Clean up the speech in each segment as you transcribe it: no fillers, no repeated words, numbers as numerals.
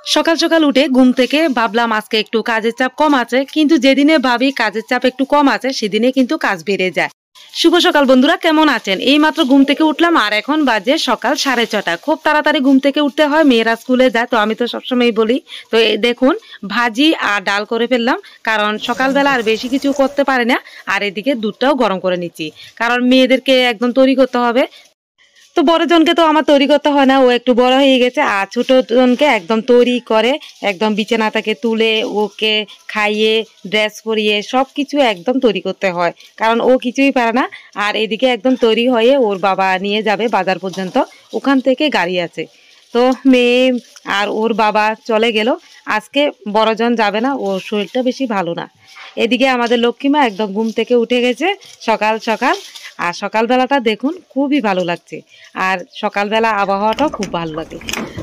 সকাল সকাল উঠে ঘুম থেকে ভাবলাম আজকে একটু কাজের চাপ কম আছে, কিন্তু যেদিনে ভাবি কাজের চাপ একটু কম আছে সেদিনে কিন্তু কাজ বেড়ে যায়। শুভ সকাল বন্ধুরা, কেমন আছেন? এই মাত্র ঘুম থেকে উঠলাম আর এখন বাজে সকাল 6:30। খুব তাড়াতাড়ি ঘুম থেকে উঠতে হয়, মেয়েরা স্কুলে যায়, তো আমি তো সবসময় বলি। তো এই দেখুন, ভাজি আর ডাল করে ফেললাম, কারণ সকালবেলা আর বেশি কিছু করতে পারি না। আর এদিকে দুধটাও গরম করে নিচ্ছি, কারণ মেয়েদেরকে একদম তৈরি করতে হবে। তো বড় জনকে তো আমার তৈরি করতে হয় না, ও একটু বড় হয়ে গেছে। আর ছোট জনকে একদম তৈরি করে একদম বিছানা থেকে তুলে ওকে খাইয়ে ড্রেস পরিয়ে সব কিছু একদম তৈরি করতে হয়, কারণ ও কিছুই পারে না। আর এদিকে একদম তৈরি হয়ে ওর বাবা নিয়ে যাবে বাজার পর্যন্ত, ওখান থেকে গাড়ি আছে। তো মেয়ে আর ওর বাবা চলে গেল। আজকে বড়জন যাবে না, ওর শরীরটা বেশি ভালো না। এদিকে আমাদের লক্ষ্মীমা একদম ঘুম থেকে উঠে গেছে সকাল সকাল। আর সকালবেলাটা দেখুন খুবই ভালো লাগছে, আর সকালবেলা আবহাওয়াটাও খুব ভালো লাগে।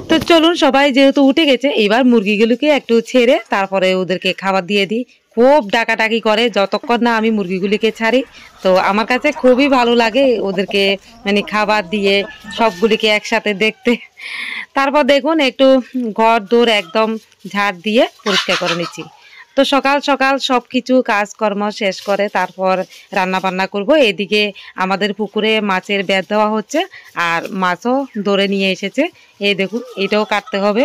তো চলুন, সবাই যেহেতু উঠে গেছে, এবার মুরগিগুলোকে একটু ছেড়ে তারপরে ওদেরকে খাবার দিয়ে দিই। খুব ডাকাডাকি করে যতক্ষণ না আমি মুরগিগুলিকে ছাড়ি। তো আমার কাছে খুবই ভালো লাগে ওদেরকে মানে খাবার দিয়ে সবগুলিকে একসাথে দেখতে। তারপর দেখুন একটু ঘর দৌড় একদম ঝাড় দিয়ে পরিষ্কার করে নিচ্ছি। তো সকাল সকাল সব কিছু কাজকর্ম শেষ করে তারপর রান্না বান্না করব। এদিকে আমাদের পুকুরে মাছের বেত দেওয়া হচ্ছে, আর মাছও ধরে নিয়ে এসেছে। এই দেখুন, এটাও কাটতে হবে।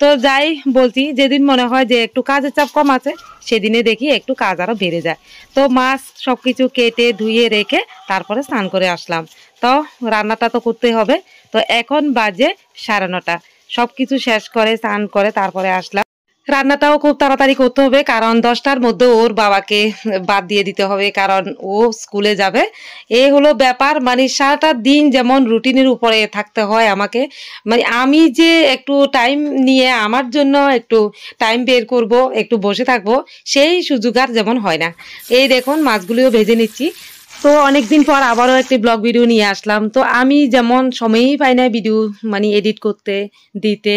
তো যাই বলছি, যেদিন মনে হয় যে একটু কাজের চাপ কম আছে সেদিনে দেখি একটু কাজ আরও বেড়ে যায়। তো মাছ সব কিছু কেটে ধুয়ে রেখে তারপরে স্নান করে আসলাম। তো রান্নাটা তো করতে হবে। তো এখন বাজে 9:30। সব কিছু শেষ করে স্নান করে তারপরে আসলাম। রান্নাটাও খুব তাড়াতাড়ি করতে হবে, কারণ 10টার মধ্যে ওর বাবাকে বাদ দিয়ে দিতে হবে, কারণ ও স্কুলে যাবে। এই হলো ব্যাপার, মানে সারাটা দিন যেমন রুটিনের উপরে থাকতে হয় আমাকে। মানে আমি যে একটু টাইম নিয়ে আমার জন্য একটু টাইম বের করব, একটু বসে থাকবো, সেই সুযোগ আর যেমন হয় না। এই দেখুন মাছগুলিও ভেজে নিচ্ছি। তো অনেকদিন পর আবারও একটি ব্লগ ভিডিও নিয়ে আসলাম। তো আমি যেমন সময়ই পাই না ভিডিও মানে এডিট করতে দিতে।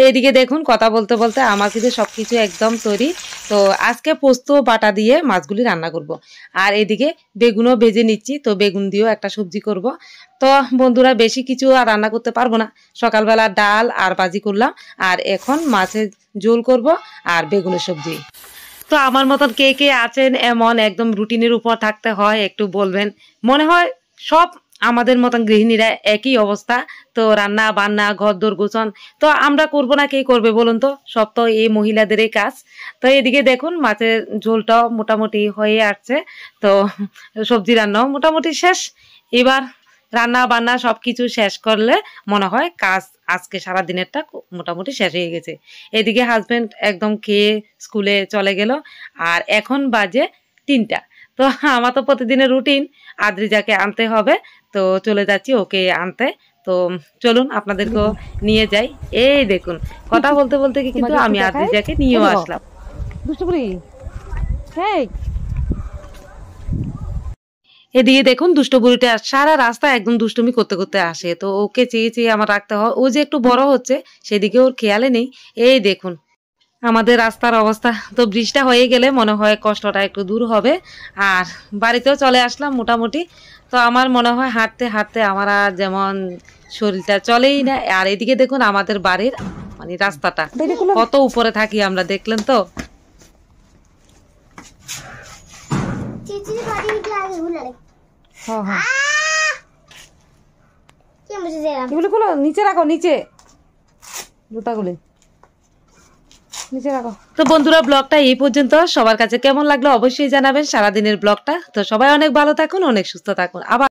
এদিকে দেখুন কথা বলতে বলতে আমার কিন্তু সব কিছু একদম তৈরি। তো আজকে পোস্ত বাটা দিয়ে মাছগুলি রান্না করব। আর এদিকে বেগুনও ভেজে নিচ্ছি, তো বেগুন দিয়েও একটা সবজি করব। তো বন্ধুরা, বেশি কিছু আর রান্না করতে পারবো না। সকালবেলা ডাল আর ভাজি করলাম, আর এখন মাছের ঝোল করব আর বেগুনের সবজি। তো আমার মতন কে কে আছেন এমন একদম রুটিনের উপর থাকতে হয়, একটু বলবেন। মনে হয় সব আমাদের মতন গৃহিণীরা একই অবস্থা। তো রান্না বান্না ঘরদোর গোছন তো আমরা করব না, কে করবে বলুন? তো সব তো এই মহিলাদেরই কাজ। তো এদিকে দেখুন মাছের ঝোলটাও মোটামুটি হয়ে আসছে। তো সবজি রান্নাও মোটামুটি শেষ। এবার রান্না বান্না সব কিছু শেষ করলে মনে হয় কাজ আজকে সারা দিনেরটা মোটামুটি শেষ হয়ে গেছে। এদিকে হাজবেন্ড একদম খেয়ে স্কুলে চলে গেল, আর এখন বাজে 3টা। তো আমার তো প্রতিদিনের রুটিন, আদ্রিজাকে আনতে হবে। তো চলে যাচ্ছি ওকে আনতে। তো চলুন আপনাদেরকেও নিয়ে যাই। এই দেখুন কথা বলতে বলতে কিন্তু আমি আদ্রিজাকে নিয়েও আসলাম। এদিকে দেখুন দুষ্ট বুড়িটা সারা রাস্তা একদম দুষ্টুমি করতে করতে আসে। তো ওকে চেয়ে চেয়ে আমার রাখতে হয়, ও যে একটু বড় হচ্ছে সেদিকে ওর খেয়ালে নেই। এই দেখুন আমাদের রাস্তার অবস্থা। তো বৃষ্টিটা হয়ে গেলে মনে হয় কষ্টটা একটু দূর হবে। আর বাড়িতেও চলে আসলাম মোটামুটি। তো আমার মনে হয় হাঁটতে হাঁটতে আমার আর যেমন শরীরটা চলেই না। আর এদিকে দেখুন আমাদের বাড়ির মানে রাস্তাটা কত উপরে থাকি আমরা, দেখলেন তো। নিচে রাখো, নিচে জুতাগুলি নিচে রাখো। তো বন্ধুরা, ব্লগটা এই পর্যন্ত। সবার কাছে কেমন লাগলো অবশ্যই জানাবেন সারাদিনের ব্লগটা। তো সবাই অনেক ভালো থাকুন, অনেক সুস্থ থাকুন। আবার